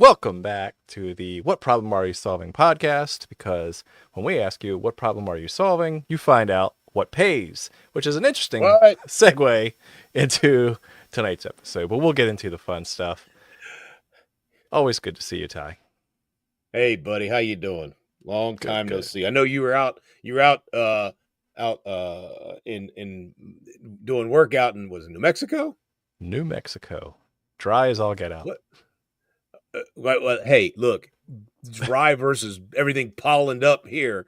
Welcome back to the What Problem Are You Solving podcast, because when we ask you what problem are you solving, you find out what pays, which is an interesting What? segue into tonight's episode. But we'll get into the fun stuff. Always good to see you, Ty. Hey, buddy, how you doing? Long Good, time no good. see. I know you were out. You were out in doing workout in was it New Mexico? New Mexico. Dry as all get out. What? Hey, look, dry versus everything pollened up here.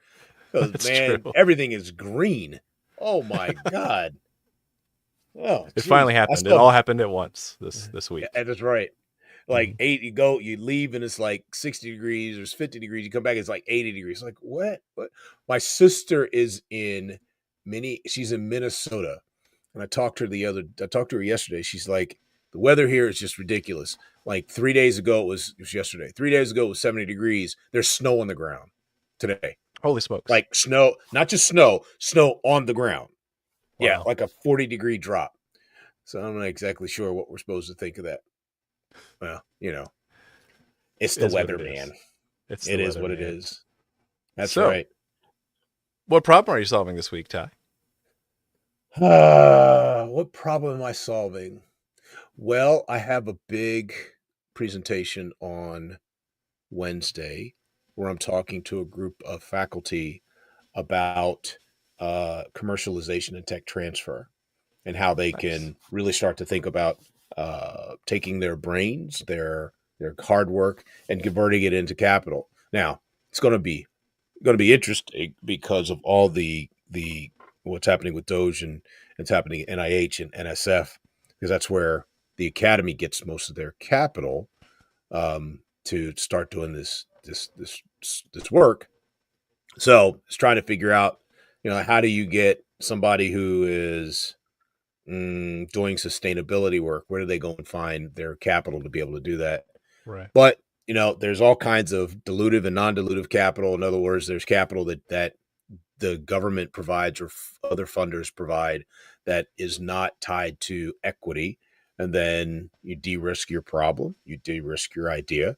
Because That's man, true. everything is green. Oh my god. Oh, It geez. finally I happened. It still. all happened at once this week. That's right. Like Mhm. you leave and it's like 60 degrees or it's 50 degrees. You come back, it's like 80 degrees. Like, what? What? My sister is she's in Minnesota. And I talked to her yesterday. She's like, the weather here is just ridiculous. Like 3 days ago, it was yesterday. 3 days ago, it was 70 degrees. There's snow on the ground today. Holy smokes. Like snow, not just snow on the ground. Yeah, Wow. like a 40-degree drop. So I'm not exactly sure what we're supposed to think of that. Well, it's the Is what weather, it is. man. It's It the is weather, what it man. is. That's So, right. what problem are you solving this week, Ty? What problem am I solving? Well, I have a big presentation on Wednesday where I'm talking to a group of faculty about commercialization and tech transfer and how they Nice. can really start to think about taking their brains, their hard work, and converting it into capital. Now, it's going to be interesting because of all the what's happening with Doge and it's happening at NIH and NSF because that's where the academy gets most of their capital to start doing this work. So it's trying to figure out, how do you get somebody who is doing sustainability work? Where do they go and find their capital to be able to do that? Right. But there's all kinds of dilutive and non-dilutive capital. In other words, there's capital that the government provides or other funders provide that is not tied to equity. And then you de-risk your problem, you de-risk your idea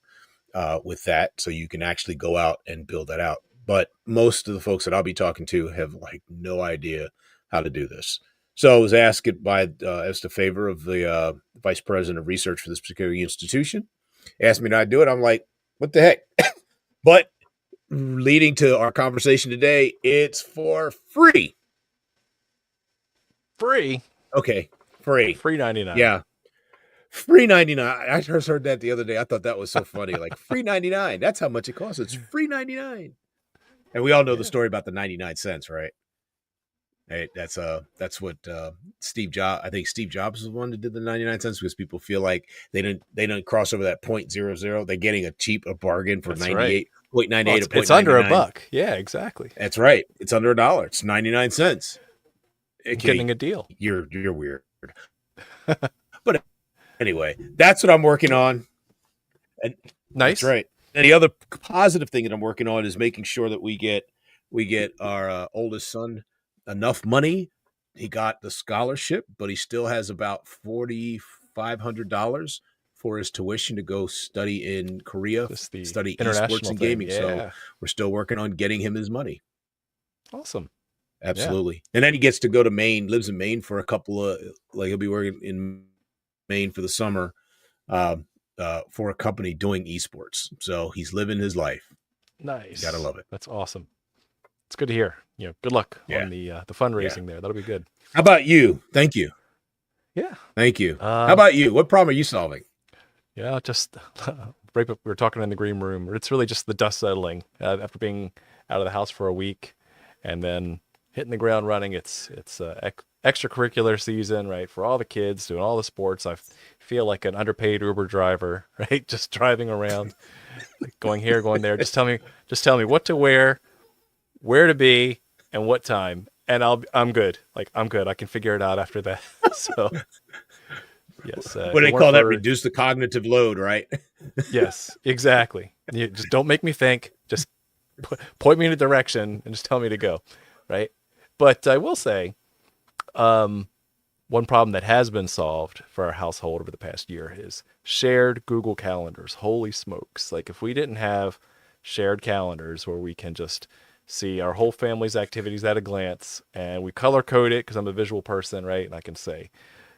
with that, so you can actually go out and build that out. But most of the folks that I'll be talking to have like no idea how to do this. So I was asked by as the favor of the vice president of research for this particular institution, asked me to do it. I'm like, what the heck? But leading to our conversation today, it's for free. Free. Okay, free. Free 99. Yeah, free 99. I just heard that the other day. I thought that was so funny. Like free 99. That's how much it costs. It's free 99. And we all know the Yeah. story about the 99 cents, right? Hey, that's what Steve Jobs. I think Steve Jobs was the one that did the 99 cents because people feel like they don't cross over that 0.00. They're getting a bargain for That's right. 98.98 or It's under a 0.99. buck. Yeah, exactly. That's right. It's under $1. It's 99 cents. Getting Okay, a deal. you're weird. But anyway, that's what I'm working on. And Nice. that's right. And the other positive thing that I'm working on is making sure that we get our oldest son enough money. He got the scholarship, but he still has about $4,500 for his tuition to go study in Korea, Just the study esports international and thing. gaming. So Yeah. we're still working on getting him his money. Awesome. Yeah. Absolutely. And then he gets to go to Maine, lives in Maine for a couple of, like, he'll be working in Maine for the summer for a company doing esports. So he's living his life. Nice. Gotta love it. That's awesome. It's good to hear. Good luck Yeah. on the Yeah. fundraising there. That'll be good. How about you? Thank you. Yeah. Thank you. How about you? What problem are you solving? Yeah, just right. We were talking in the green room. It's really just the dust settling after being out of the house for a week, and then hitting the ground running. It's extracurricular season, right? For all the kids doing all the sports. I feel like an underpaid Uber driver, right? Just driving around, like going here, going there. Just tell me what to wear, where to be, and what time, and I'm good. Like I'm good. I can figure it out after that. So yes, What do they it worked call that? for. Reduce the cognitive load, right? Yes, exactly. You just don't make me think. Just point me in a direction and just tell me to go, right? But I will say, one problem that has been solved for our household over the past year is shared Google calendars. Holy smokes. Like if we didn't have shared calendars where we can just see our whole family's activities at a glance and we color code it because I'm a visual person, right? And I can say,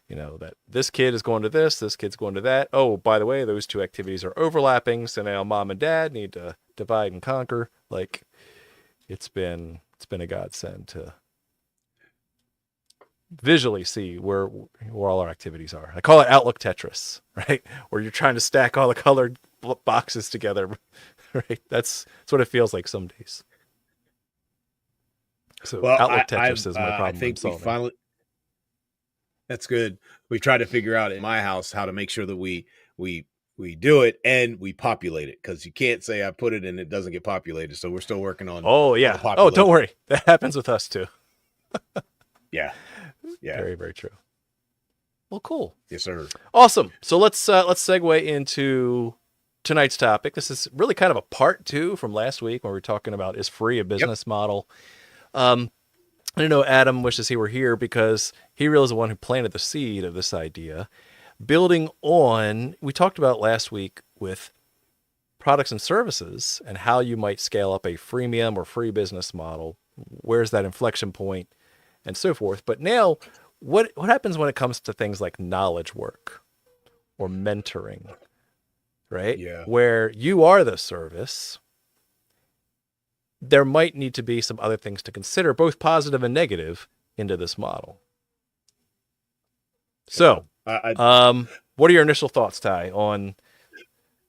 that this kid is going to this kid's going to that. Oh, by the way, those two activities are overlapping. So now mom and dad need to divide and conquer. Like it's been a godsend to visually see where all our activities are. I call it Outlook Tetris, right? Where you're trying to stack all the colored boxes together, right? That's what it feels like some days. So Well, Outlook Tetris is my I problem I'm think we solving. finally. That's good. We try to figure out in my house how to make sure that we we do it and we populate it, because you can't say I put it and it doesn't get populated. So we're still working Oh on the yeah. Oh, don't population. worry. That happens with us too. Yeah, yeah, Very, very true. Well, cool. yes, sir. Awesome. So let's segue into tonight's topic. This is really kind of a part two from last week when we were talking about is free a Yep. business model. Um, I know Adam wishes he were here because he really is the one who planted the seed of this idea. Building on, we talked about last week with products and services and how you might scale up a freemium or free business model. Where's that inflection point and so forth. But now, what happens when it comes to things like knowledge work or mentoring, right? Yeah. Where you are the service, there might need to be some other things to consider, both positive and negative, into this model. So, what are your initial thoughts, Ty, on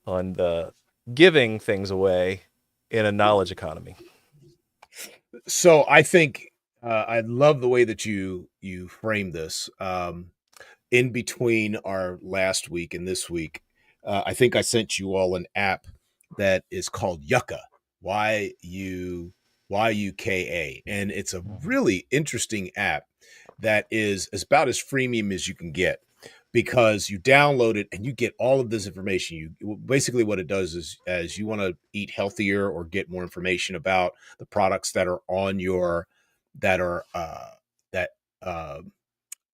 the giving things away in a knowledge economy? So I think I love the way that you frame this. In between our last week and this week, I think I sent you all an app that is called Yucca. Yuka, and it's a really interesting app that is about as freemium as you can get, because you download it and you get all of this information. You basically, what it does is, as you want to eat healthier or get more information about the products that are on your that are that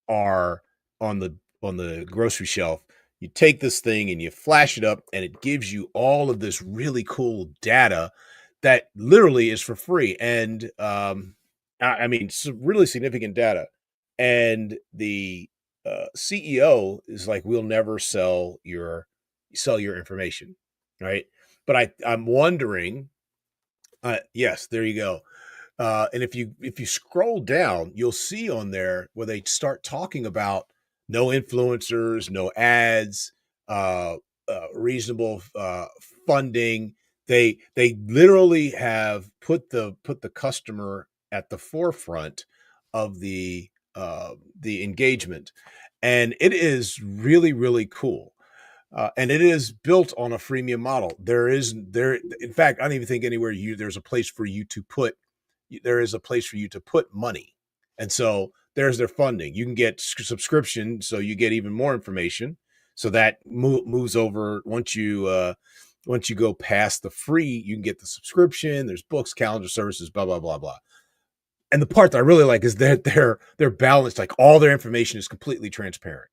are on the grocery shelf, you take this thing and you flash it up and it gives you all of this really cool data that literally is for free. And I mean, some really significant data. And the CEO is like, we'll never sell your information, right? But I'm wondering, yes, there you go. And if you scroll down, you'll see on there where they start talking about no influencers, no ads, reasonable funding. They literally have put the customer at the forefront of the engagement, and it is really, really cool. And it is built on a freemium model. In fact, I don't even think anywhere there's a place for you to put there is a place for you to put money. And so there's their funding. You can get subscription, so you get even more information. So that moves over once you go past the free, you can get the subscription. There's books, calendar services, blah blah blah blah. And the part that I really like is that they're balanced. Like all their information is completely transparent.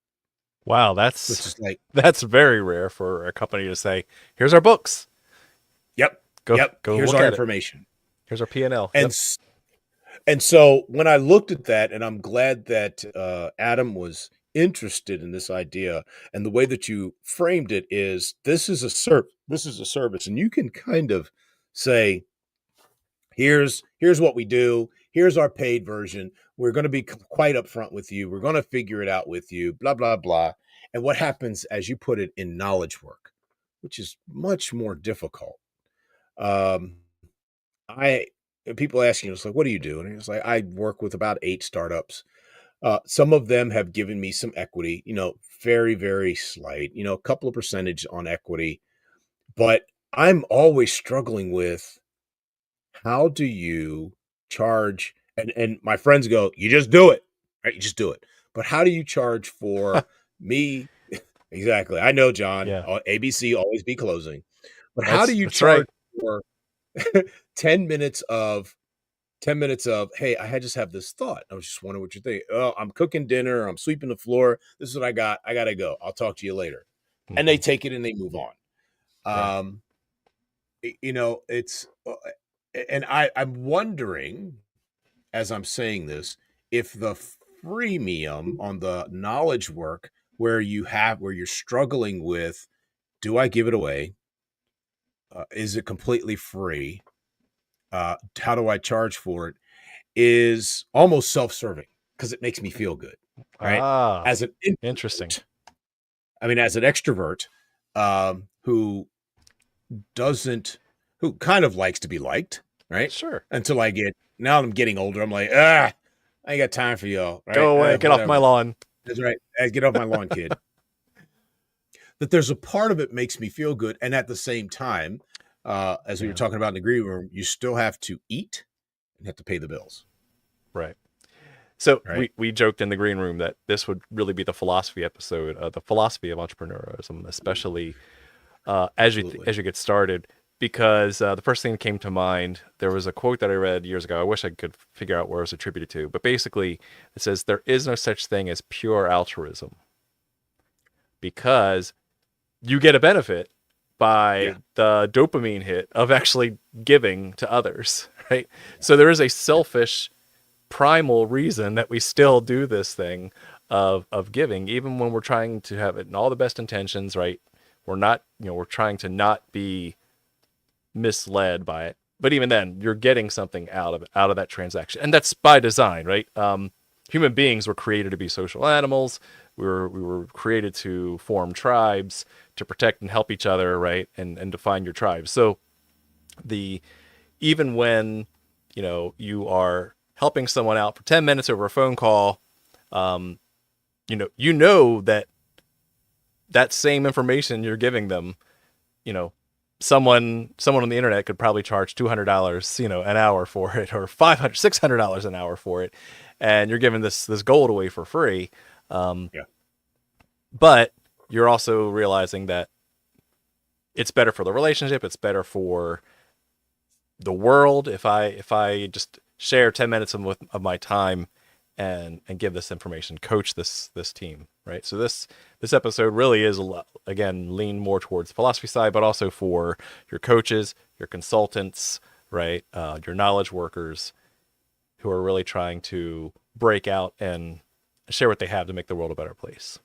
Wow, Which is like, that's very rare for a company to say, "Here's our books. yep, Go yep. go Here's look our at it. information. Here's our P&L." And and so when I looked at that, and I'm glad that Adam was interested in this idea, and the way that you framed it is, this is a service, and you can kind of say, here's what we do. Here's our paid version. We're going to be quite upfront with you. We're going to figure it out with you. Blah blah blah. And what happens, as you put it, in knowledge work, which is much more difficult. Um, I People asking us, like, what do you do? And it's like, I work with about 8 startups. Some of them have given me some equity, very, very slight, a couple of percentage on equity. But I'm always struggling with, how do you charge? And my friends go, you just do it, right? You just do it. But how do you charge for me? Exactly. I know, John. Yeah. ABC always be closing. But how do you That's right. charge for 10 minutes of 10 minutes of, hey, I just have this thought. I was just wondering what you think. Oh, I'm cooking dinner. I'm sweeping the floor. This is what I got. I got to go. I'll talk to you later. And they Hmm. take it and they move on. Right. Um, it's, and I'm wondering as I'm saying this, if the freemium on the knowledge work where you're struggling with, do I give it away? Is it completely free? How do I charge for it? Is almost self-serving because it makes me feel good, right? Ah, As an interesting. introvert, I mean, as an extrovert, who doesn't, who kind of likes to be liked, right? Sure. Until now I'm getting older. I'm like, I ain't got time for y'all, right? Go away. Get off my Whatever. lawn. That's right. Get off my lawn, kid. That there's a part of it makes me feel good. And at the same time, as we were Yeah. talking about in the green room, you still have to eat and have to pay the bills, Right. So right? we joked in the green room that this would really be the philosophy episode, the philosophy of entrepreneurialism, especially Absolutely. as you get started. Because the first thing that came to mind, there was a quote that I read years ago. I wish I could figure out where it was attributed to, but basically it says there is no such thing as pure altruism because you get a benefit Yeah. by the dopamine hit of actually giving to others, right? So there is a selfish primal reason that we still do this thing of giving, even when we're trying to have it in all the best intentions, right? We're not, we're trying to not be misled by it. But even then, you're getting something out of it, out of that transaction, and that's by design, right? Human beings were created to be social animals. We were created to form tribes, to protect and help each other, right? And define your tribes. So the even when you are helping someone out for 10 minutes over a phone call, you know that same information you're giving them, you know, someone on the internet could probably charge $200, an hour for it, or $500, $600 an hour for it, and you're giving this gold away for free. Um, Yeah. but you're also realizing that it's better for the relationship. It's better for the world if I just share 10 minutes of my time and give this information, coach this team, right? So this episode really is a lot, again, lean more towards the philosophy side, but also for your coaches, your consultants, right? Your knowledge workers who are really trying to break out and share what they have to make the world a better place.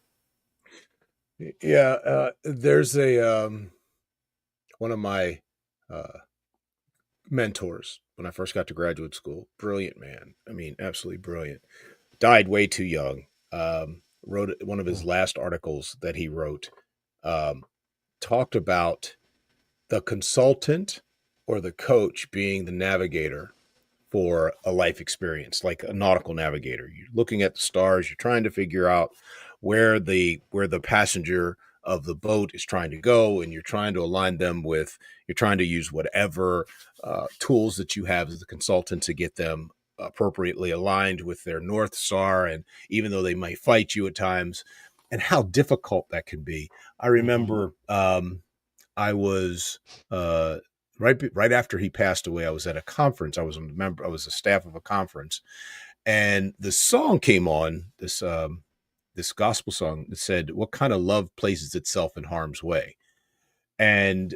Yeah. There's one of my uh, mentors when I first got to graduate school. Brilliant man. I mean, absolutely brilliant. Died way too young. Wrote one of his last articles that he wrote, um, talked about the consultant or the coach being the navigator for a life experience, like a nautical navigator. You're looking at the stars, you're trying to figure out where the passenger of the boat is trying to go, and you're trying to align them with, you're trying to use whatever tools that you have as a consultant to get them appropriately aligned with their North Star. And even though they might fight you at times, and how difficult that can be. I Mm-hmm. remember I was right after he passed away. I was at a conference. I was a member. I was a staff of a conference, and the song came on. This gospel song that said, "What kind of love places itself in harm's way?" And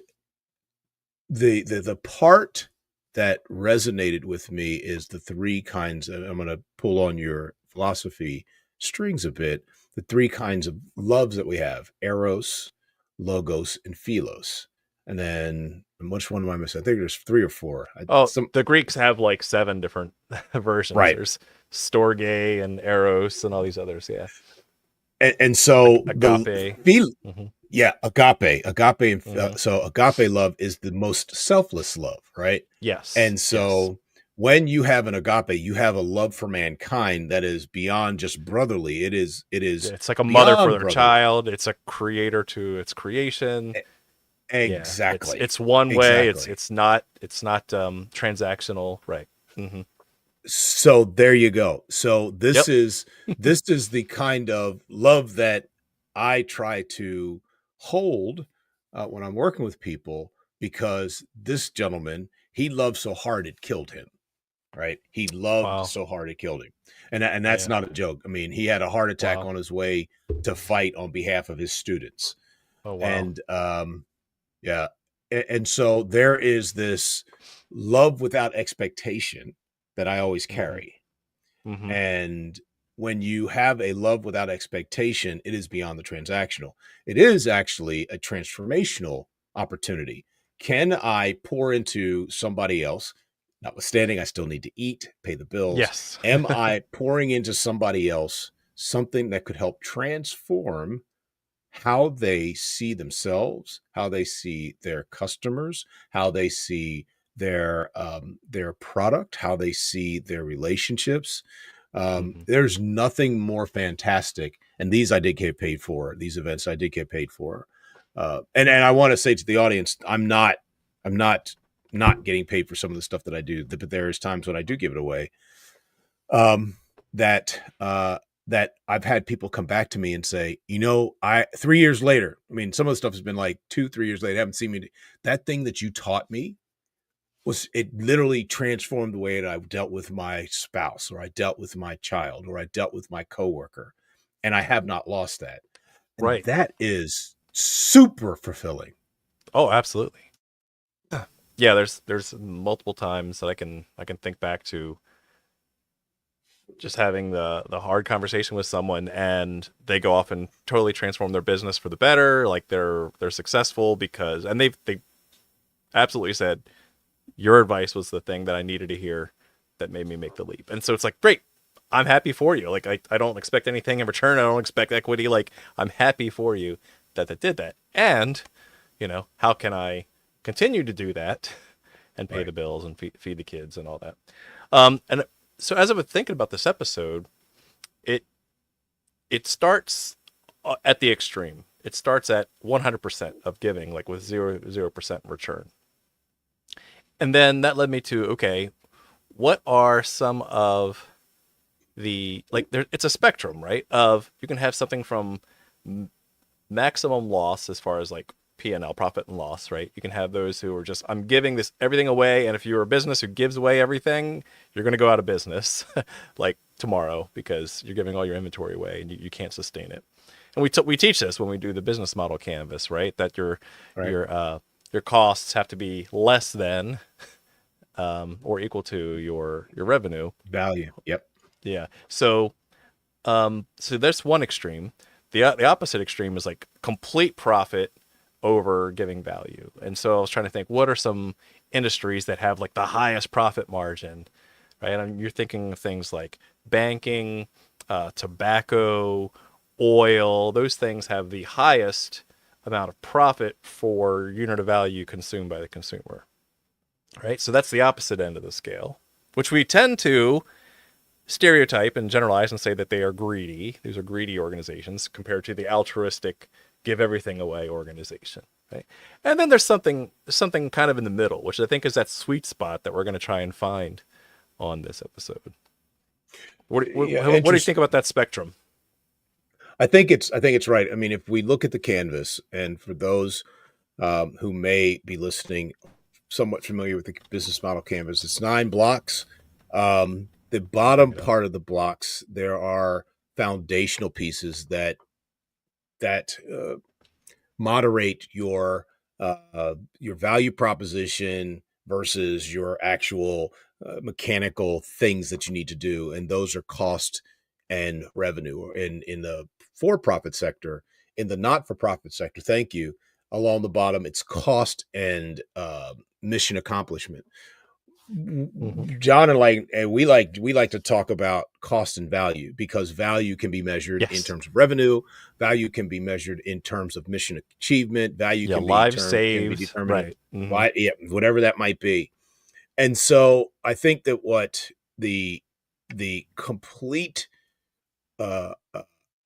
the part that resonated with me is the three kinds. I'm going to pull on your philosophy strings a bit. The three kinds of loves that we have: eros, logos, and philos. And then which one am I missing? I think there's three or four. Oh, the Greeks have like seven different versions. Right. There's Storge and Eros and all these others. Yeah, And so the Agape. phil Hmm. yeah, agape, and Hmm. so agape love is the most selfless love, right? Yes, And yes. so when you have an agape, you have a love for mankind that is beyond just brotherly. It is It's like a mother for beyond their brotherly. child. It's a creator to its creation. E- Yeah, it's Exactly. it's one way. It's Exactly. it's not it's not transactional. Right. Hmm. So there you go. So this Yep. is this is the kind of love that I try to hold when I'm working with people, because this gentleman, he loved so hard it killed him. right? He loved Wow. so hard it killed him. And that's Yeah. not a joke. I mean, he had a heart attack Wow. on his way to fight on behalf of his students. Oh, wow. And yeah. And so there is this love without expectation that I always Hmm. carry. Hmm. And when you have a love without expectation, it is beyond the transactional. It is actually a transformational opportunity. Can I pour into somebody else? Notwithstanding, I still need to eat, pay the bills. Yes. Am I pouring into somebody else something that could help transform how they see themselves, how they see their customers, how they see their product, how they see their relationships? Hmm. There's nothing more fantastic, and these I did get paid for. These events I did get paid for, and I want to say to the audience, I'm not getting paid for some of the stuff that I do, but there is times when I do give it away. Um, that I've had people come back to me and say, I 3 years later, I mean, some of the stuff has been like 2, 3 years later, haven't seen me. That thing that you taught me it literally transformed the way that I dealt with my spouse, or I dealt with my child, or I dealt with my coworker. And I have not lost that. And Right. that is super fulfilling. Oh, absolutely. Yeah, there's multiple times that I can think back to just having the hard conversation with someone, and they go off and totally transform their business for the better. Like they're successful because, and they absolutely said your advice was the thing that I needed to hear that made me make the leap. And so it's like, great, I'm happy for you. Like I don't expect anything in return. I don't expect equity. Like I'm happy for you that did that. And how can I continue to do that and pay Right. the bills and feed the kids and all that? And so as I was thinking about this episode, it it starts at the extreme. It starts at 100% of giving, like with 0% return. And then that led me to, okay, what are some of it's a spectrum, right? Of you can have something from maximum loss as far as like P&L, profit and loss, right? You can have those who are just, I'm giving this everything away. And if you're a business who gives away everything, you're going to go out of business like tomorrow because you're giving all your inventory away and you can't sustain it. And we teach this when we do the business model canvas, right? That Right. your costs have to be less than or equal to your revenue. Value. Yep. Yeah. So there's one extreme. The opposite extreme is like complete profit over giving value. And so I was trying to think, what are some industries that have like the highest profit margin, right? And you're thinking of things like banking, tobacco, oil. Those things have the highest amount of profit for unit of value consumed by the consumer, right? So that's the opposite end of the scale, which we tend to stereotype and generalize and say that they are greedy. These are greedy organizations compared to the altruistic, give everything away organization, right? And then there's something kind of in the middle, which I think is that sweet spot that we're going to try and find on this episode. Yeah. What do you think about that spectrum? I think it's right. I mean, if we look at the canvas, and for those who may be listening, somewhat familiar with the business model canvas, it's 9 blocks. The bottom part of the blocks, there are foundational pieces that moderate your value proposition versus your actual mechanical things that you need to do, and those are cost and revenue. In the for-profit sector, in the not-for-profit sector, thank you. Along the bottom, it's cost and mission accomplishment. Mm-hmm. John and we like to talk about cost and value, because value can be measured in Yes. terms of revenue, value can be measured in terms of mission achievement, value Yeah, can live be saves, determined right? Mm-hmm. by whatever that might be. And so I think that what the complete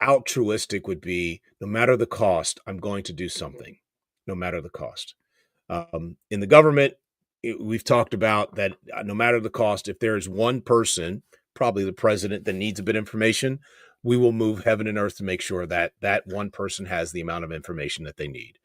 altruistic would be, no matter the cost, I'm going to do something, no matter the cost. In the government, we've talked about that no matter the cost, if there is one person, probably the president, that needs a bit of information, we will move heaven and earth to make sure that that one person has the amount of information that they need.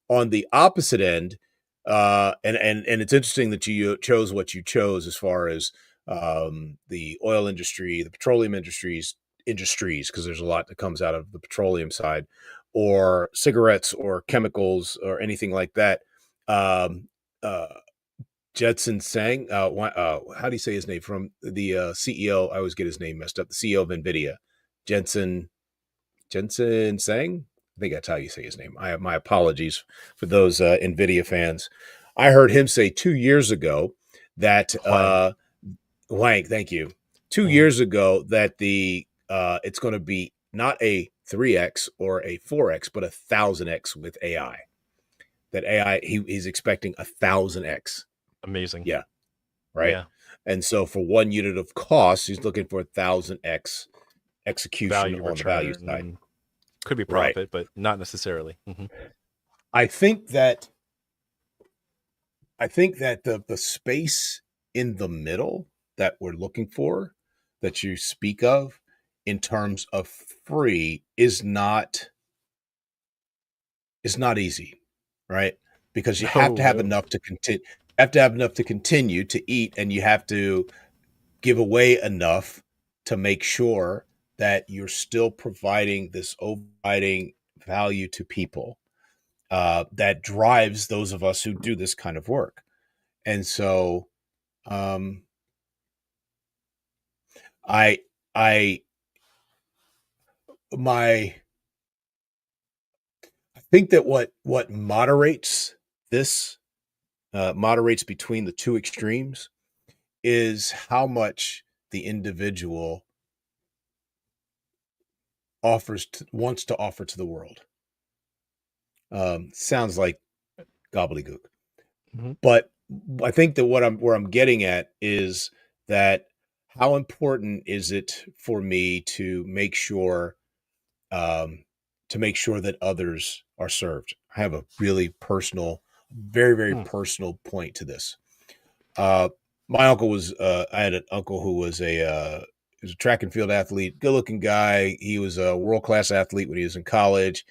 On the opposite end, and it's interesting that you chose what you chose as far as the oil industry, the petroleum industries, because there's a lot that comes out of the petroleum side, or cigarettes or chemicals or anything like that. Um, uh, Jetson Sang, how do you say his name? From the CEO, I always get his name messed up. The CEO of NVIDIA, Jensen Sang. I think that's how you say his name. I have my apologies for those NVIDIA fans. I heard him say 2 years ago that Huang. Wang, thank you. 2 Mhm. years ago that the it's going to be not a 3x or a 4x, but 1,000x with AI. That AI, he's expecting 1,000x. Amazing. Yeah, right. Yeah. And so for 1 unit of cost, he's looking for 1,000x execution Value on the value side. return could be Right. profit, but not necessarily. I think that the space in the middle that we're looking for, that you speak of in terms of free, is not easy, right? Because you have to No, have no. enough to continue to eat, and you have to give away enough to make sure that you're still providing this overriding value to people that drives those of us who do this kind of work. And so, um, I, I, my, I think that what moderates this moderates between the two extremes is how much the individual wants to offer to the world. Sounds like gobbledygook, Mhm. but I think that where I'm getting at is that how important is it for me um, to make sure that others are served? I have a really personal, very very Hmm. personal point to this. Uh, my uncle was I had an uncle who was he was a track and field athlete, good looking guy. He was a world class athlete when he was in college.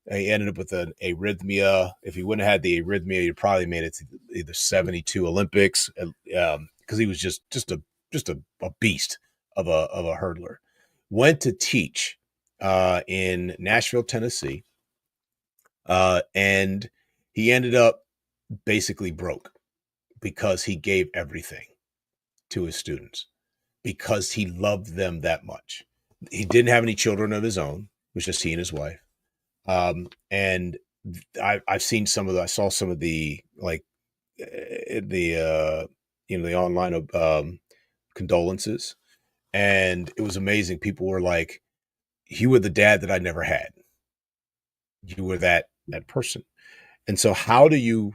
He ended up with an arrhythmia. If he wouldn't have had the arrhythmia, he'd probably made it to either 72 Olympics, because he was just a beast of a hurdler. Went to teach in Nashville, Tennessee, and he ended up basically broke because he gave everything to his students because he loved them that much. He didn't have any children of his own; it was just he and his wife. And I've seen I saw some of the like the the online condolences, and it was amazing. People were like, "You were the dad that I never had. You were that person." And so, how do you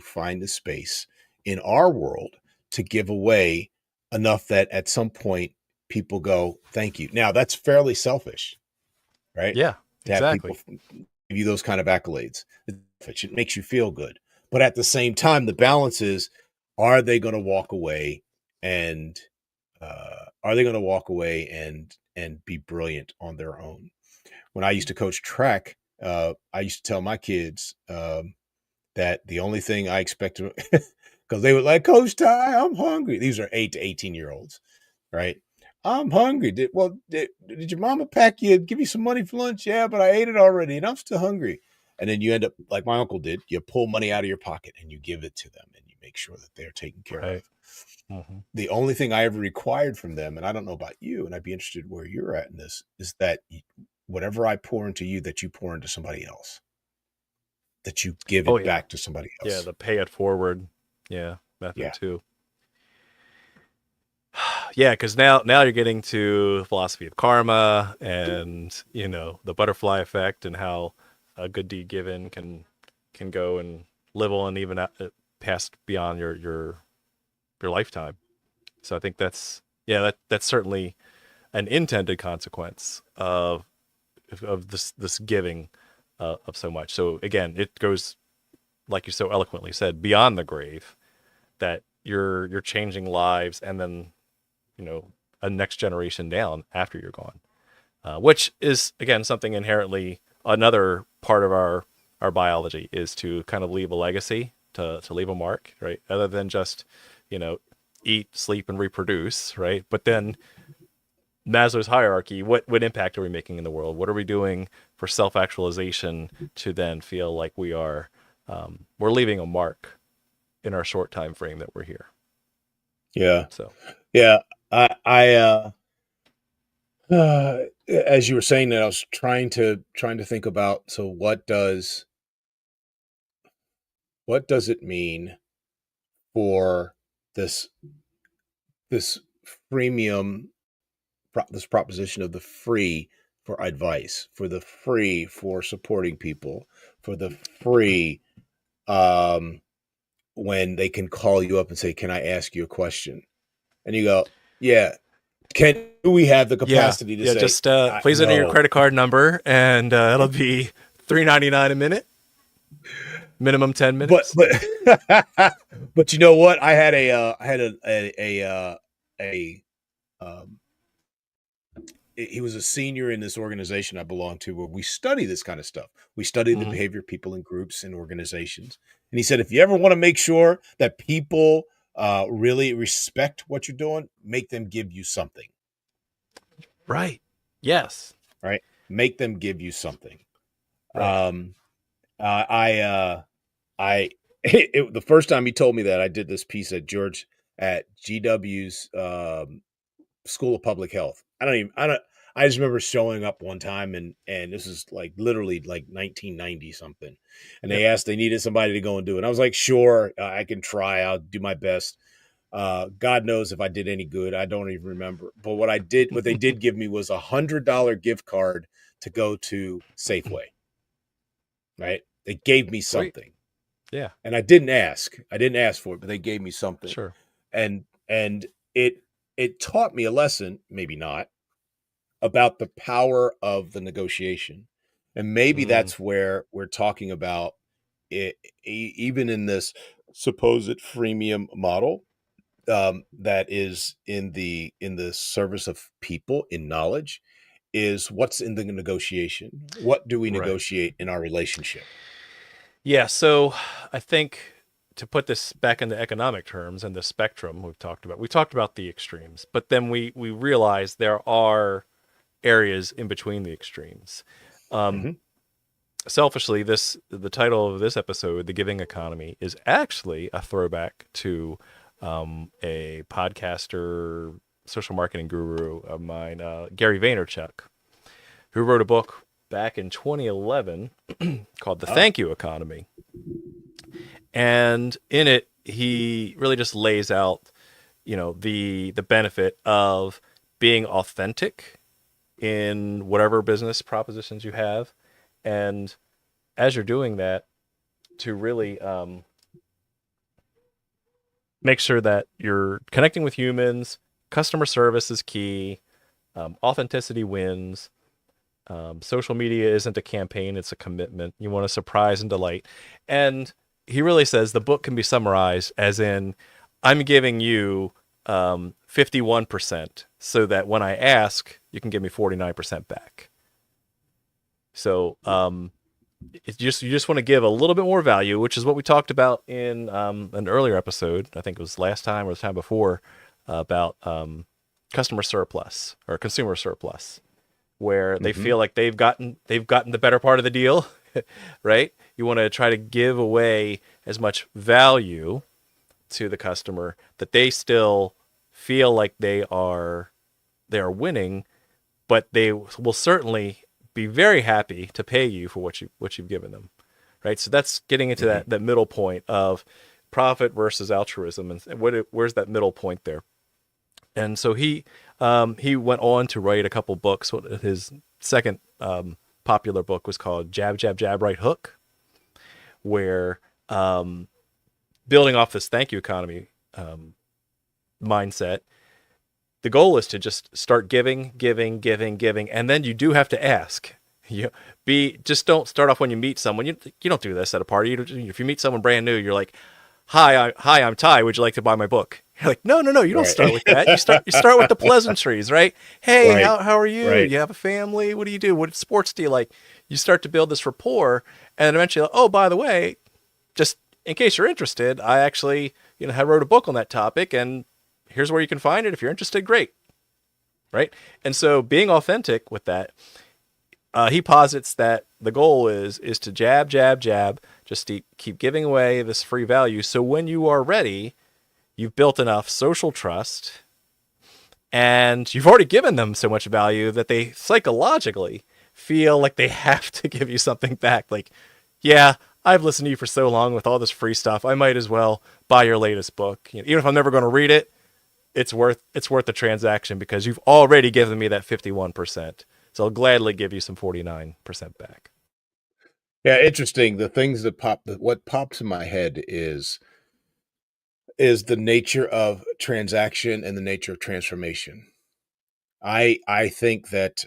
find the space in our world to give away enough that at some point people go, "Thank you." Now that's fairly selfish, right? Yeah, To have people exactly. give you those kind of accolades. It makes you feel good. But at the same time, the balance is, are they going to walk away and be brilliant on their own? When I used to coach track, I used to tell my kids that the only thing I expected, because they would like, Coach Ty, I'm hungry. These are 8 to 18 year olds, right? I'm hungry. Did your mama give you some money for lunch? Yeah, but I ate it already and I'm still hungry. And then you end up like my uncle did. You pull money out of your pocket and you give it to them and you make sure that they're taken care Right. of. Hmm. The only thing I ever required from them, and I don't know about you, and I'd be interested where you're at in this, is that whatever I pour into you, that you pour into somebody else, that you give Oh it yeah. back to somebody Yeah, else. the pay it forward, yeah, method Yeah. too. Yeah, because now you're getting to the philosophy of karma and the butterfly effect and how a good deed given can go and live on even past beyond your lifetime. So I think that's certainly an intended consequence of this giving of so much. So again, it goes, like you so eloquently said, beyond the grave, that you're changing lives, and then you know a next generation down after you're gone, which is again something inherently another part of our biology is to kind of leave a legacy, to leave a mark, right? Other than just you know eat, sleep, and reproduce, right? But then Maslow's hierarchy, what impact are we making in the world? What are we doing for self-actualization to then feel like we're leaving a mark in our short time frame that we're here? Yeah. So Yeah. As you were saying that, I was trying to think about, so what does it mean for this this freemium this proposition of the free for advice, for the free for supporting people, for the free um when they can call you up and say, "Can I ask you a question?" And you go, "Yeah." Can we have the yeah, capacity to yeah, say, just please enter your "No"? credit card number, and it'll be $3.99 a minute, minimum 10 But minutes. but you know what? I had a um, he was a senior in this organization I belong to, where we study this kind of stuff. We study the Hmm. behavior of people in groups and organizations. And he said, if you ever want to make sure that people really respect what you're doing, make them give you something, Right. Yes. right? Make them give you something. Right. Um, I the first time he told me that, I did this piece at GW's School of Public Health. I just remember showing up one time, and this is like literally like 1990 something. And Yep. they needed somebody to go and do it. And I was like, sure, I can try. I'll do my best. God knows if I did any good. I don't even remember. But what they did give me was $100 gift card to go to Safeway. Right? They gave me Sweet. something. Yeah. And I didn't ask. I didn't ask for it, but they gave me something. Sure. And it taught me a lesson, maybe not, about the power of the negotiation. And maybe Mm, that's where we're talking about it, even in this supposed freemium model, that is in the service of people in knowledge, is what's in the negotiation. What do we right. negotiate in our relationship? Yeah. So I think to put this back into economic terms and the spectrum we talked about the extremes, but then we realize there are areas in between the extremes. Um, Hmm. Selfishly, the title of this episode, "The Giving Economy," is actually a throwback to a podcaster, social marketing guru of mine, Gary Vaynerchuk, who wrote a book back in 2011 called "The Oh, Thank You Economy," and in it, he really just lays out, the benefit of being authentic in whatever business propositions you have, and as you're doing that, to really make sure that you're connecting with humans. Customer service is key. Authenticity wins. Social media isn't a campaign, it's a commitment. You want to surprise and delight. And he really says the book can be summarized as in, I'm giving you 51% so that when I ask, you can give me 49% back. So you just want to give a little bit more value, which is what we talked about in an earlier episode. I think it was last time or the time before, about customer surplus or consumer surplus, where they hmm feel like they've gotten the better part of the deal, right? You want to try to give away as much value to the customer that they still feel like they are winning, but they will certainly be very happy to pay you for what you've given them, right? So that's getting into hmm that middle point of profit versus altruism, and where's that middle point there? And so he went on to write a couple books. His second popular book was called Jab Jab Jab Right Hook, where building off this thank you economy mindset, the goal is to just start giving, giving, giving, giving, and then you do have to ask. You just don't start off when you meet someone. You don't do this at a party. If you meet someone brand new, you're like, hi, I'm Ty. Would you like to buy my book? You're like, no, no, no. You don't Right. start with that. You start with the pleasantries, right? Hey, Right. how are you? Right. You have a family? What do you do? What sports do you like? You start to build this rapport, and then eventually, oh, by the way, just in case you're interested, I actually, I wrote a book on that topic, and here's where you can find it. If you're interested, great. Right. And so being authentic with that, he posits that the goal is to jab, jab, jab, just to keep giving away this free value. So when you are ready, you've built enough social trust and you've already given them so much value that they psychologically feel like they have to give you something back. Like, yeah, I've listened to you for so long with all this free stuff. I might as well buy your latest book. You know, even if I'm never going to read it, it's worth the transaction because you've already given me that 51%. So I'll gladly give you some 49% back. Yeah, interesting. The things that what pops in my head is the nature of transaction and the nature of transformation. I think that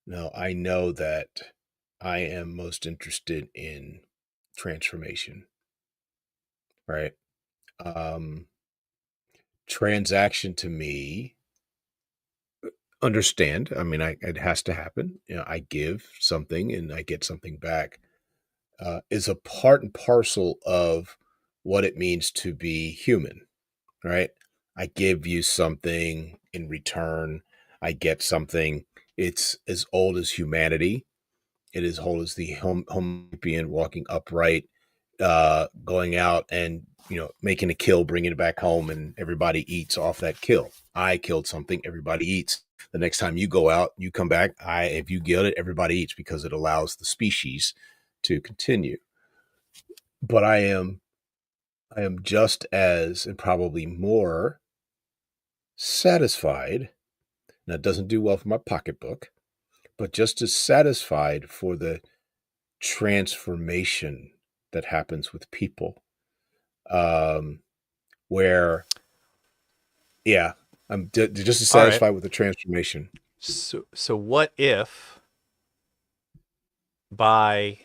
no, I know that I am most interested in transformation, right? Um, Transaction to me, understand. I mean, it has to happen. You know, I give something and I get something back. Is a part and parcel of what it means to be human, right? I give you something in return. I get something. It's as old as humanity. It is old as the Homo sapien walking upright, going out and making a kill, bringing it back home, and everybody eats off that kill. I killed something. Everybody eats. The next time you go out, you come back. If you get it, everybody eats because it allows the species to continue. But I am just as and probably more satisfied. Now, it doesn't do well for my pocketbook, but just as satisfied for the transformation that happens with people. Where, yeah, I'm just as satisfied with the transformation. So what if by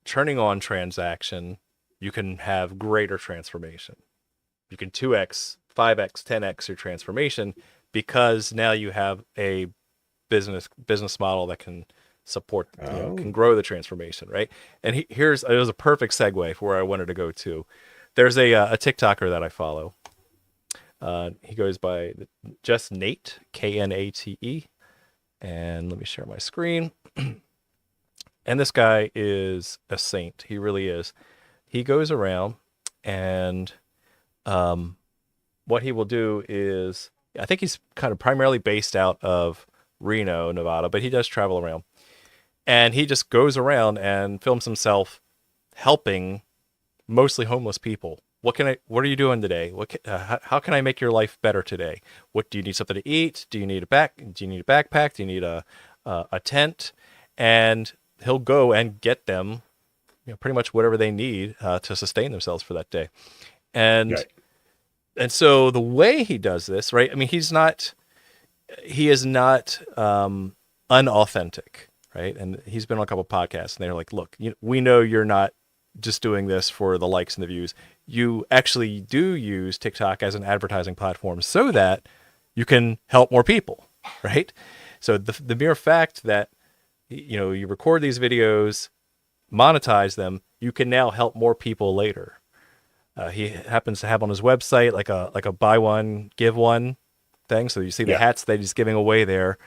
turning on transaction, you can have greater transformation? You can 2x, 5x, 10x your transformation because now you have a business model that can support, can grow the transformation, right? And it was a perfect segue for where I wanted to go to. There's a TikToker that I follow. He goes by just Nate, Knate. And let me share my screen. And this guy is a saint. He really is. He goes around and what he will do is, I think he's kind of primarily based out of Reno, Nevada, but he does travel around. And he just goes around and films himself helping mostly homeless people. What are you doing today? How can I make your life better today? What do you need something to eat? Do you need a backpack? Do you need a tent? And he'll go and get them, pretty much whatever they need to sustain themselves for that day. And so the way he does this, right? I mean, he is not unauthentic, right? And he's been on a couple of podcasts, and they're like, "Look, we know you're not just doing this for the likes and the views. You actually do use TikTok as an advertising platform so that you can help more people, right? So the mere fact that you record these videos, monetize them, you can now help more people later." He happens to have on his website like a buy one give one thing. So you see the hats that he's giving away there.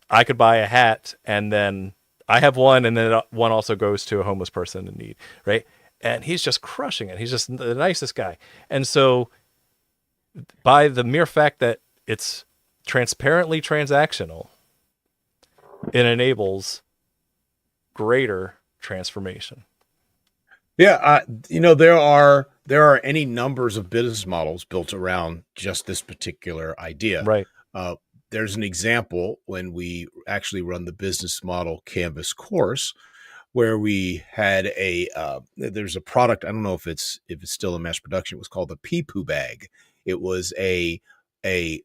I could buy a hat and then I have one, and then one also goes to a homeless person in need, right? And he's just crushing it. He's just the nicest guy. And so by the mere fact that it's transparently transactional, it enables greater transformation. Yeah, there are any numbers of business models built around just this particular idea. Right. There's an example when we actually run the business model Canvas course, where we had there's a product. I don't know if it's still in mass production. It was called the Pee Poo Bag. It was a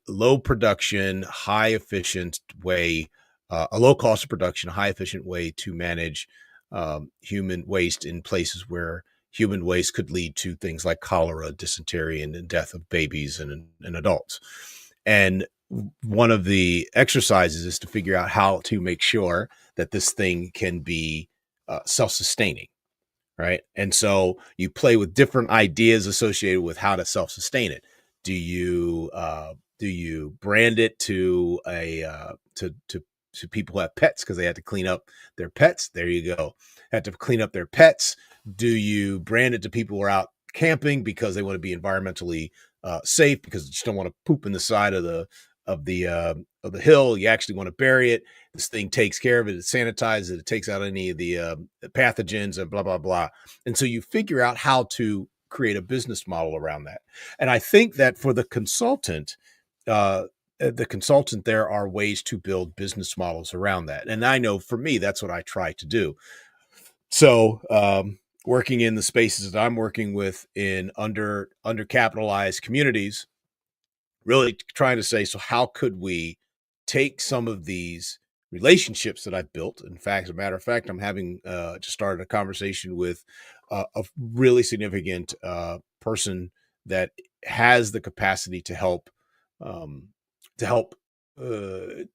low production, high efficient way, a low cost of production, high efficient way to manage human waste in places where human waste could lead to things like cholera, dysentery, and death of babies and adults. And one of the exercises is to figure out how to make sure that this thing can be self-sustaining, right? And so you play with different ideas associated with how to self-sustain it. Do you brand it to to people who have pets because they had to clean up their pets? There you go. Had to clean up their pets. Do you brand it to people who are out camping because they want to be environmentally safe, because you just don't want to poop in the side of the hill? You actually want to bury it. This thing takes care of it. It sanitizes it. It takes out any of the pathogens and blah, blah, blah. And so you figure out how to create a business model around that. And I think that for the consultant there are ways to build business models around that. And I know for me, that's what I try to do. So working in the spaces that I'm working with in undercapitalized communities, really trying to say, so how could we take some of these relationships that I've built? In fact, as a matter of fact, I'm having just started a conversation with a really significant person that has the capacity to help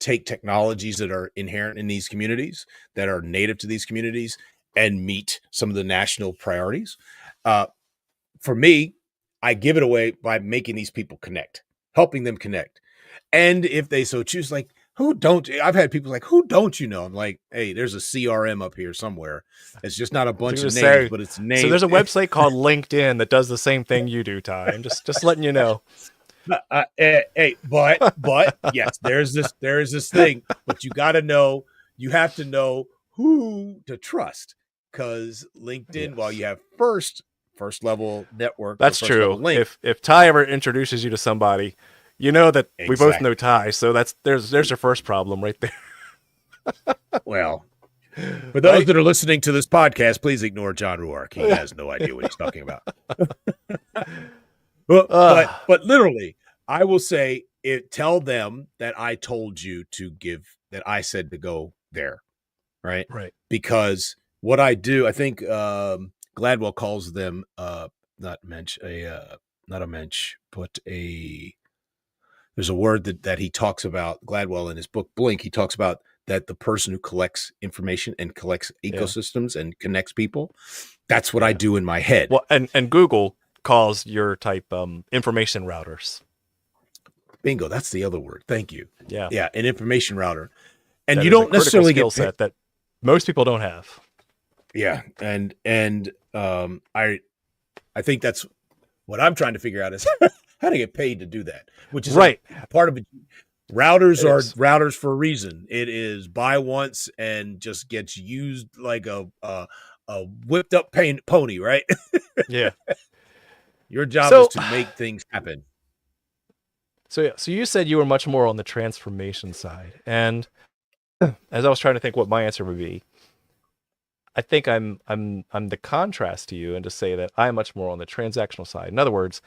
take technologies that are inherent in these communities, that are native to these communities, and meet some of the national priorities. For me, I give it away by making these people connect, helping them connect. And if they so choose, like, I've had people like, who don't you know? I'm like, hey, there's a CRM up here somewhere. It's just not a bunch of names, but it's names. So there's a website called LinkedIn that does the same thing you do, Ty. I'm just letting you know. Hey, but yes, there is this thing, but you have to know who to trust, because LinkedIn, while you have first level network, that's true. If Ty ever introduces you to somebody, you know that we both know Ty, so there's your first problem right there. Well, for those that are listening to this podcast, please ignore John Ruark. He has no idea what he's talking about. But literally, I will say tell them that I told you that I said to go there, right? Right. Because what I do, I think Gladwell calls them not a mensch, but there's a word that he talks about, Gladwell, in his book Blink. He talks about that the person who collects information and collects ecosystems and connects people. That's what I do in my head. Well, and Google calls your type information routers. Bingo, that's the other word. Thank you. Yeah, an information router, and that you don't necessarily get skill set that most people don't have. Yeah, and I think that's what I'm trying to figure out is how to get paid to do that, which is right. Part of it. Routers are routers for a reason. It is buy once and just gets used like a whipped up pony, right? Yeah. Your job is to make things happen. So you said you were much more on the transformation side, and as I was trying to think what my answer would be, I think I'm the contrast to you, and to say that I'm much more on the transactional side. In other words,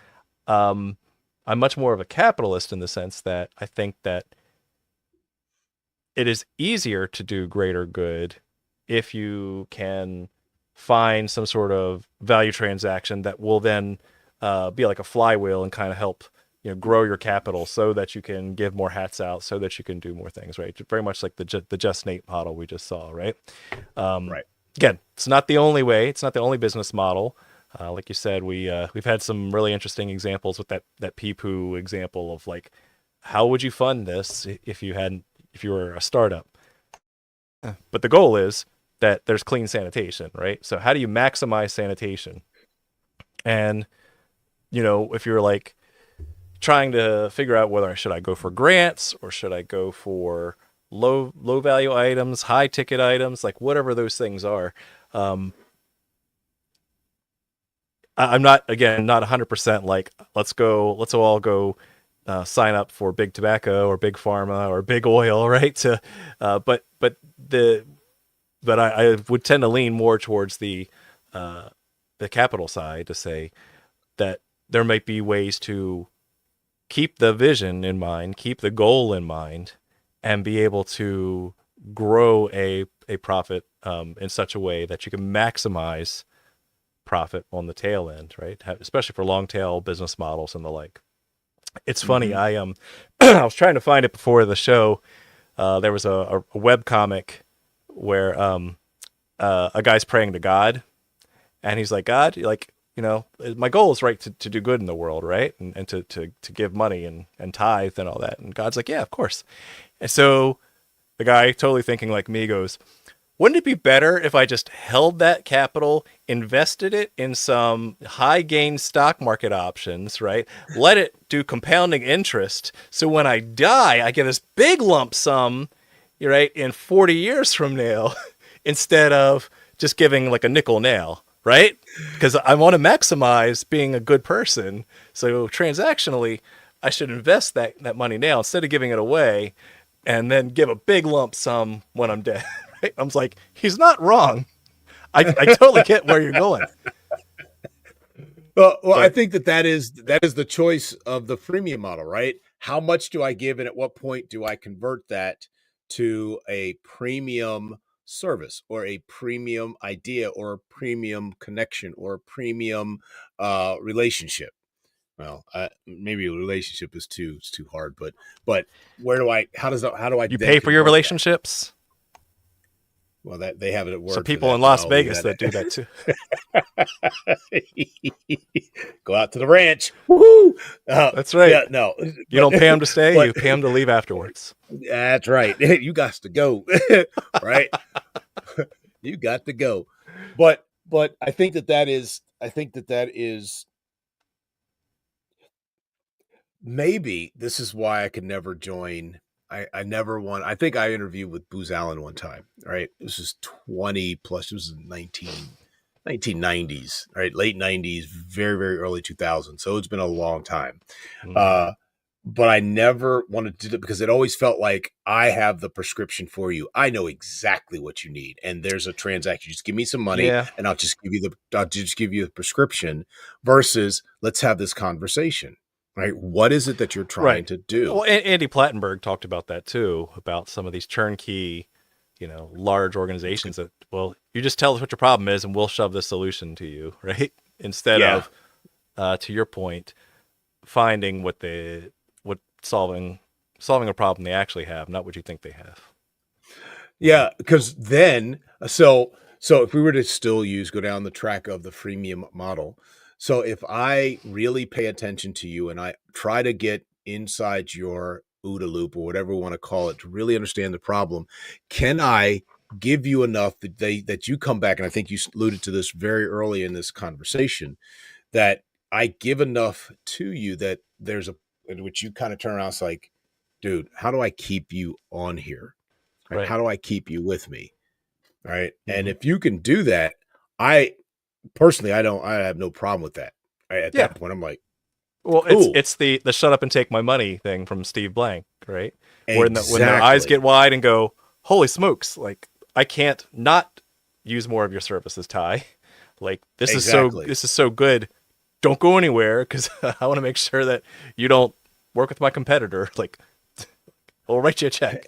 I'm much more of a capitalist in the sense that I think that it is easier to do greater good if you can find some sort of value transaction that will then be like a flywheel and kind of help grow your capital so that you can give more hats out, so that you can do more things, right? Very much like the Just Nate model we just saw, right? Right. Again, it's not the only way. It's not the only business model. Like you said, we've had some really interesting examples with that Peepoo example of like, how would you fund this if you were a startup? But the goal is that there's clean sanitation, right? So how do you maximize sanitation? And if you're like trying to figure out whether should I go for grants or should I go for low value items, high ticket items, like whatever those things are. I'm not 100% like, let's all go sign up for big tobacco or big pharma or big oil, right? But I would tend to lean more towards the capital side, to say that there might be ways to keep the vision in mind, keep the goal in mind, and be able to grow a profit in such a way that you can maximize profit on the tail end, right? Especially for long tail business models and the like. It's funny. I I was trying to find it before the show. There was a web comic where a guy's praying to God, And he's like, God, like, my goal is right to do good in the world, right? And to give money and tithe and all that. And God's like, yeah, of course. And so the guy, totally thinking like me, goes, wouldn't it be better if I just held that capital, invested it in some high gain stock market options, right? Let it do compounding interest. So when I die, I get this big lump sum, right, in 40 years from now, instead of just giving like a nickel now, right? Because I want to maximize being a good person. So transactionally, I should invest that money now instead of giving it away and then give a big lump sum when I'm dead. Right? I was like, he's not wrong. I totally get where you're going. Well, I But think that is the choice of the freemium model, right? How much do I give, and at what point do I convert that to a premium service or a premium idea or a premium connection or a premium relationship? Well, maybe a relationship is too hard, but where do I? How do I you then pay for your convert that? relationships. Well, that they have it at Some word for people in that, but Las I'll leave Vegas that do that too. Go out to the ranch. Woohoo! That's right. Yeah, no, You don't pay them to stay, you but pay them to leave afterwards. that's right. You got to go, right? You got to go. But I think that is maybe this is why I could never join. I never won. I think I interviewed with Booz Allen one time, right? This is 20 plus, it was 1990s, right? Late 90s, very, very early 2000s. So it's been a long time. Mm. Uh, but I never wanted to do it because it always felt like I have the prescription for you. I know exactly what you need. And there's a transaction. Just give me some money Yeah. and I'll just give you the prescription versus let's have this conversation. Right. What is it that you're trying Right. to do? Well, Andy Plattenberg talked about that too, about some of these turnkey, large organizations that, well, you just tell us what your problem is and we'll shove the solution to you, right? Instead Yeah. of, to your point, finding what solving a problem they actually have, not what you think they have. Yeah. Because then, so if we were to still go down the track of the freemium model, so if I really pay attention to you and I try to get inside your OODA loop or whatever we want to call it to really understand the problem, can I give you enough that you come back? And I think you alluded to this very early in this conversation, that I give enough to you that there's in which you kind of turn around, it's like, dude, how do I keep you on here? Right? Right. How do I keep you with me? Right. And Mm-hmm. if you can do that, I personally, I have no problem with that. At Yeah. that point, I'm like, Well, cool. it's the shut up and take my money thing from Steve Blank, right? When their eyes Exactly. get wide and go, holy smokes, like I can't not use more of your services, Ty. Like Exactly. this is so good. Don't go anywhere because I want to make sure that you don't work with my competitor. Like, I'll write you a check.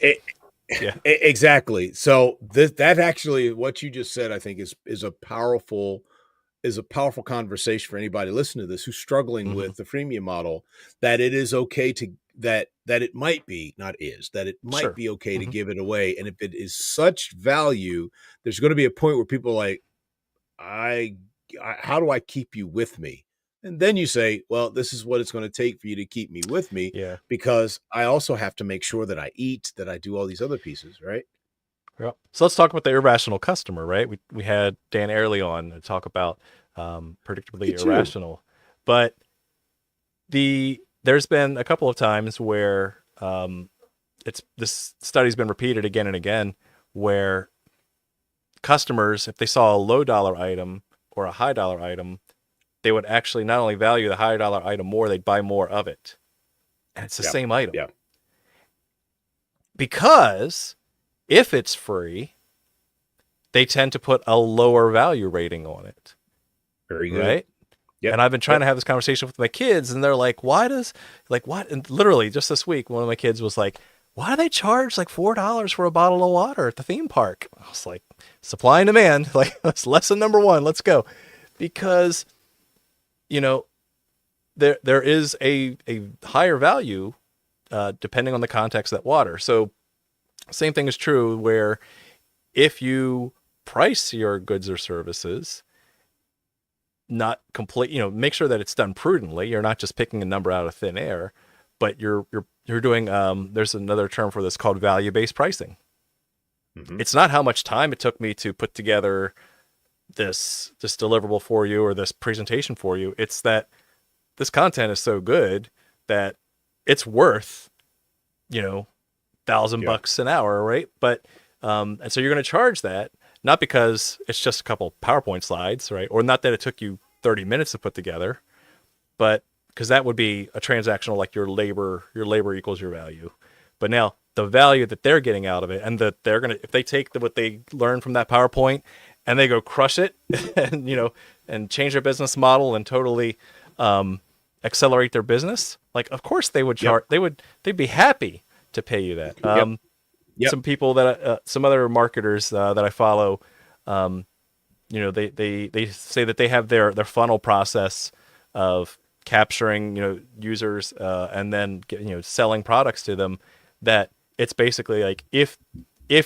Yeah. Exactly. So that actually, what you just said, I think is a powerful conversation for anybody listening to this who's struggling Mm-hmm. with the freemium model, that it is okay to that it might be, not is, that it might Sure. be okay to Mm-hmm. give it away. And if it is such value, there's going to be a point where people are like, how do I keep you with me? And then you say, well, this is what it's going to take for you to keep me with me, Yeah. because I also have to make sure that I eat, that I do all these other pieces, right? Yeah. So let's talk about the irrational customer, right? We had Dan Airley on to talk about predictably Me too. irrational, but there's been a couple of times where this study's been repeated again and again, where customers, if they saw a low dollar item or a high dollar item, they would actually not only value the high dollar item more, they'd buy more of it, and it's the Yeah. same item. Yeah. Because if it's free, they tend to put a lower value rating on it. Very good. Right? Yep. And I've been trying to have this conversation with my kids, and they're like, what? And literally just this week, one of my kids was like, why do they charge like $4 for a bottle of water at the theme park? I was like, supply and demand. Like, that's lesson number one. Let's go. Because, there is a higher value depending on the context of that water. So same thing is true where if you price your goods or services not complete, make sure that it's done prudently. You're not just picking a number out of thin air, but you're doing, there's another term for this called value-based pricing. Mm-hmm. It's not how much time it took me to put together this deliverable for you or this presentation for you. It's that this content is so good that it's worth, $1,000 an hour, right? But and so you're going to charge that, not because it's just a couple PowerPoint slides, right? Or not that it took you 30 minutes to put together, but because that would be a transactional, like your labor equals your value. But now the value that they're getting out of it, and that they're going to, if they take what they learn from that PowerPoint and they go crush it and, and change their business model and totally accelerate their business, like, of course they would charge, they'd be happy to pay you that. Some people that, some other marketers that I follow, they say that they have their funnel process of capturing, users, and then, selling products to them, that it's basically like, if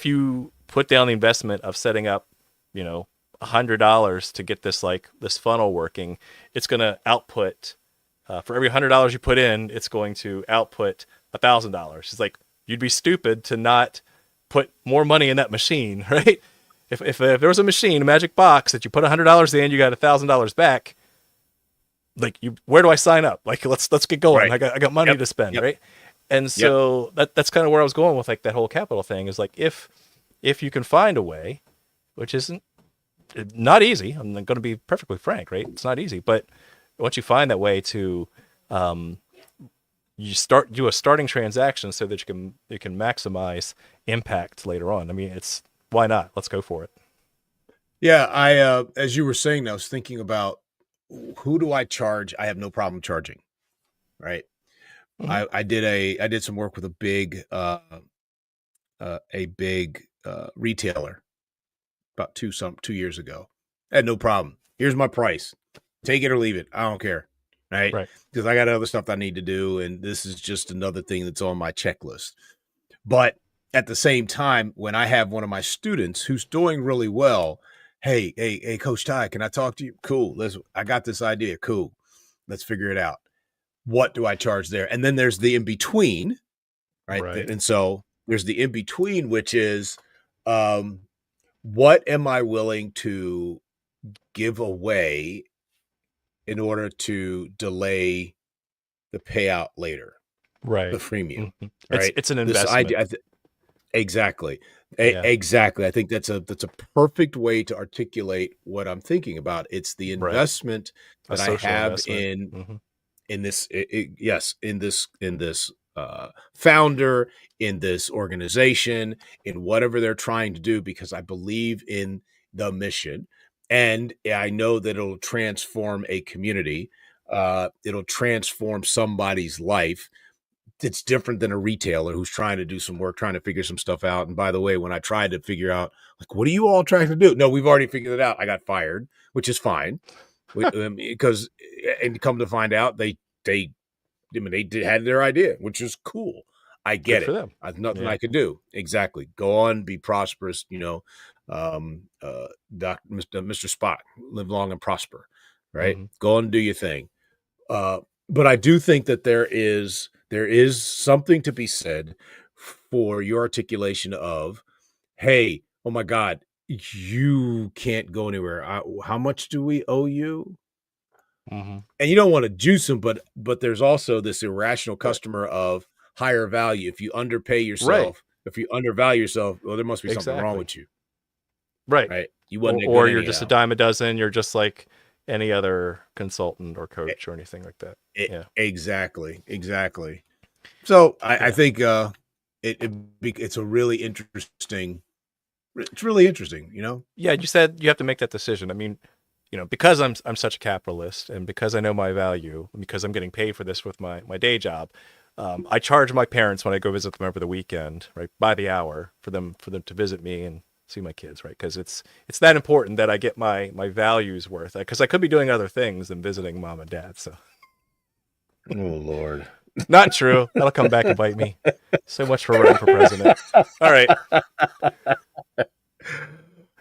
you put down the investment of setting up, $100 to get this funnel working, it's going to output, for every $100 you put in, it's going to output $1,000. It's like, you'd be stupid to not put more money in that machine, right? If there was a machine, a magic box that you put $100 in, you got $1,000 back. Like, where do I sign up? Like, let's get going. Right. I got money to spend, right? And so that's kind of where I was going with, like, that whole capital thing, is like, if you can find a way, which isn't not easy. I'm going to be perfectly frank, right? It's not easy, but once you find that way to do a starting transaction so that you can maximize impact later on. I mean, why not? Let's go for it. Yeah, I as you were saying, I was thinking about, who do I charge? I have no problem charging, right? Mm-hmm. I did some work with a big retailer about 2 years ago. I had no problem. Here's my price. Take it or leave it. I don't care. Right. Because I got other stuff I need to do, and this is just another thing that's on my checklist. But at the same time, when I have one of my students who's doing really well, hey, Coach Ty, can I talk to you? Cool. I got this idea. Cool. Let's figure it out. What do I charge there? And then there's the in-between, right? And so there's the in-between, which is, what am I willing to give away in order to delay the payout later, right? The freemium, mm-hmm. Right? It's an investment. Exactly. Exactly. I think that's a perfect way to articulate what I'm thinking about. It's the investment that I have in this. In this founder, in this organization, in whatever they're trying to do, because I believe in the mission. And I know that it'll transform a community. It'll transform somebody's life. It's different than a retailer who's trying to do some work, trying to figure some stuff out. And by the way, when I tried to figure out, like, what are you all trying to do? No, we've already figured it out. I got fired, which is fine. Because, and come to find out, they had their idea, which is cool. I get it. There's nothing I could do. Exactly. Go on, be prosperous, Mr. Spock, live long and prosper, right? Mm-hmm. Go on and do your thing. But I do think that there is something to be said for your articulation of, hey, oh my God, you can't go anywhere. How much do we owe you? Mm-hmm. And you don't want to juice them, but there's also this irrational customer of higher value. If you underpay yourself, if you undervalue yourself, well, there must be something wrong with you. Right. You wasn't or you're just a dime a dozen. You're just like any other consultant or coach or anything like that. Exactly. So I think it's a really interesting. It's really interesting, Yeah, you said you have to make that decision. I mean, because I'm such a capitalist, and because I know my value, and because I'm getting paid for this with my day job, I charge my parents when I go visit them over the weekend, right, by the hour for them to visit me and see my kids, right? Because it's that important that I get my values worth, because I could be doing other things than visiting mom and dad. So, oh Lord, not true. That'll come back and bite me. So much for running for president. All right.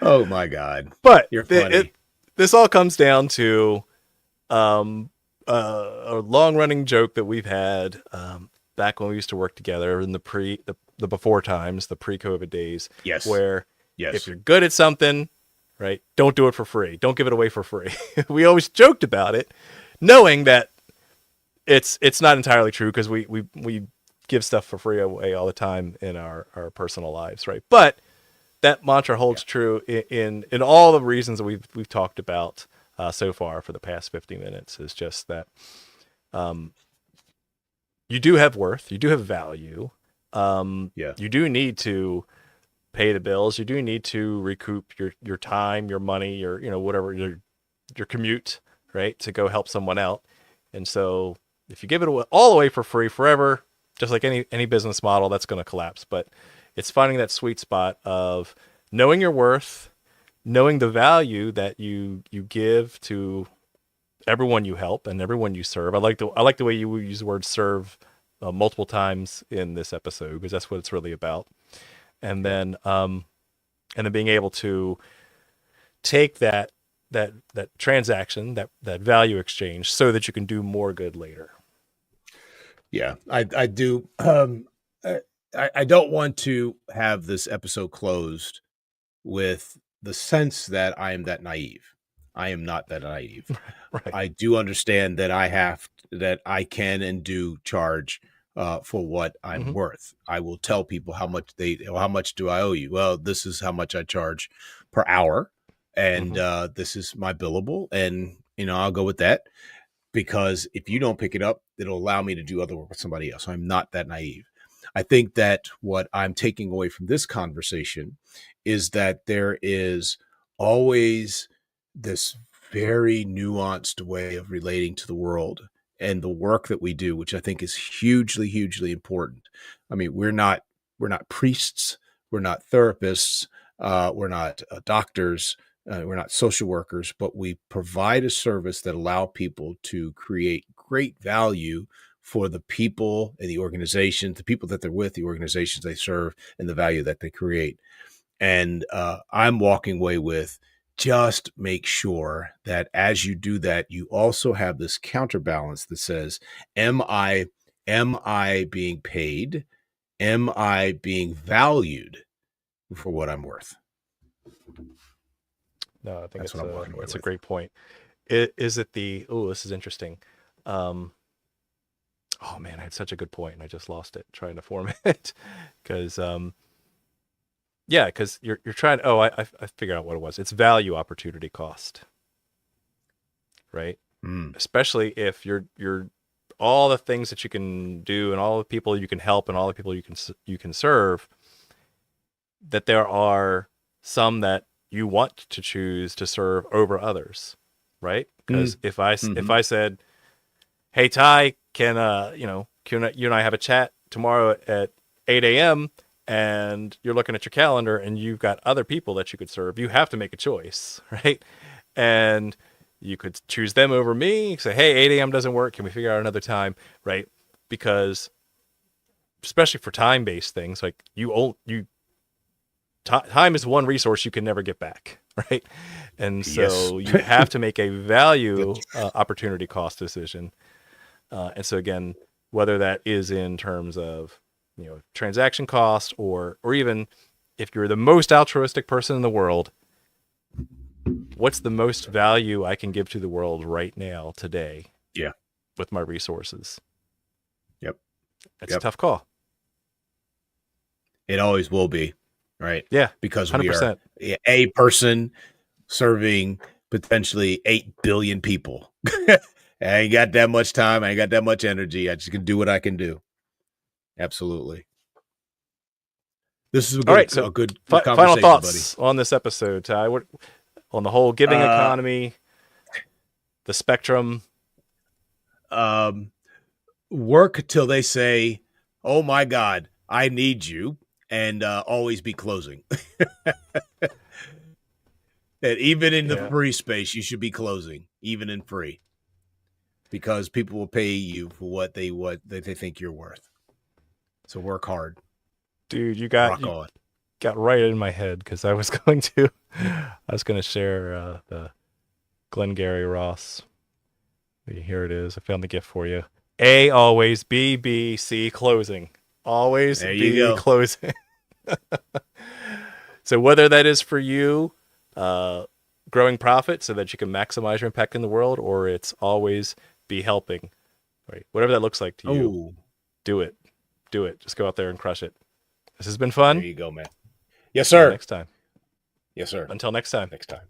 Oh my God. But you're funny. This all comes down to um, a long running joke that we've had back when we used to work together in the before times, the pre-COVID days, Yes. where if Yes. you're good at something, right, don't do it for free. Don't give it away for free. We always joked about it, knowing that it's not entirely true because we give stuff for free away all the time in our personal lives, right? But that mantra Yeah. holds true in all the reasons that we've talked about so far for the past 50 minutes. Is just that you do have worth, you do have value. Yeah. You do need to pay the bills. You do need to recoup your time, your money, your whatever your commute, right, to go help someone out. And so if you give it all away for free forever, just like any business model, that's going to collapse. But it's finding that sweet spot of knowing your worth, knowing the value that you give to everyone you help and everyone you serve. I like the way you use the word serve multiple times in this episode because that's what it's really about. And Yeah. then being able to take that transaction, that value exchange, so that you can do more good later. Yeah. I do. I don't want to have this episode closed with the sense that I am that naive. I am not that naive. Right. I do understand that that I can and do charge for what I'm Mm-hmm. worth. I will tell people how much do I owe you? Well, this is how much I charge per hour, and Mm-hmm. this is my billable, and I'll go with that because if you don't pick it up, it'll allow me to do other work with somebody else. So I'm not that naive. I think that what I'm taking away from this conversation is that there is always this very nuanced way of relating to the world and the work that we do, which I think is hugely, hugely important. I mean, we're not priests, we're not therapists, we're not doctors, we're not social workers, but we provide a service that allow people to create great value for the people and the organizations, the people that they're with, the organizations they serve, and the value that they create. And I'm walking away with just make sure that as you do that, you also have this counterbalance that says, am I being paid? Am I being valued for what I'm worth? No, I think That's what I'm walking away it's a with. great point. Is it the this is interesting. Um, oh man, I had such a good point and I just lost it trying to form it because yeah, because you're trying. Oh, I figured out what it was. It's value opportunity cost, right? Mm, Especially if you're all the things that you can do and all the people you can help and all the people you can serve, that there are some that you want to choose to serve over others, right? mm, Because if mhm. I said, "Hey Ty, can you and I have a chat tomorrow at 8 a.m." and you're looking at your calendar and you've got other people that you could serve, you have to make a choice, right? And you could choose them over me. Say, "Hey, 8 a.m. doesn't work. Can we figure out another time?" Right? Because especially for time-based things, like time is one resource you can never get back, right? And Yes. so you have to make a value opportunity cost decision. And so again, whether that is in terms of transaction cost or even if you're the most altruistic person in the world, what's the most value I can give to the world right now today Yeah. with my resources? Yep. It's a Yep. tough call. It always will be, right? Yeah, Because we are 100%. a person serving potentially 8 billion people. I ain't got that much time. I ain't got that much energy. I just can do what I can do. Absolutely. This is All right, so a good final conversation, buddy. thoughts on this episode, Ty. What on the whole giving Uh, economy, the spectrum? um, work till they say, "Oh my God, I need you," and always be closing. That even in the Yeah. free space, you should be closing, even in free, because people will pay you for what they think you're worth. So work hard, Dude, rock you on. got right in my head because I was going to share the Glengarry Ross. Here it is. I found the gift for you. A always, B, B, C closing. Always There you be go. closing. So whether that is for you, growing profit so that you can maximize your impact in the world, or it's always be helping, right? Whatever that looks like to you, Oh, do it. Do it. Just go out there and crush it. This has been there fun. you go, man. Yes, See you sir. next time. Yes, sir. Until next time. Next time.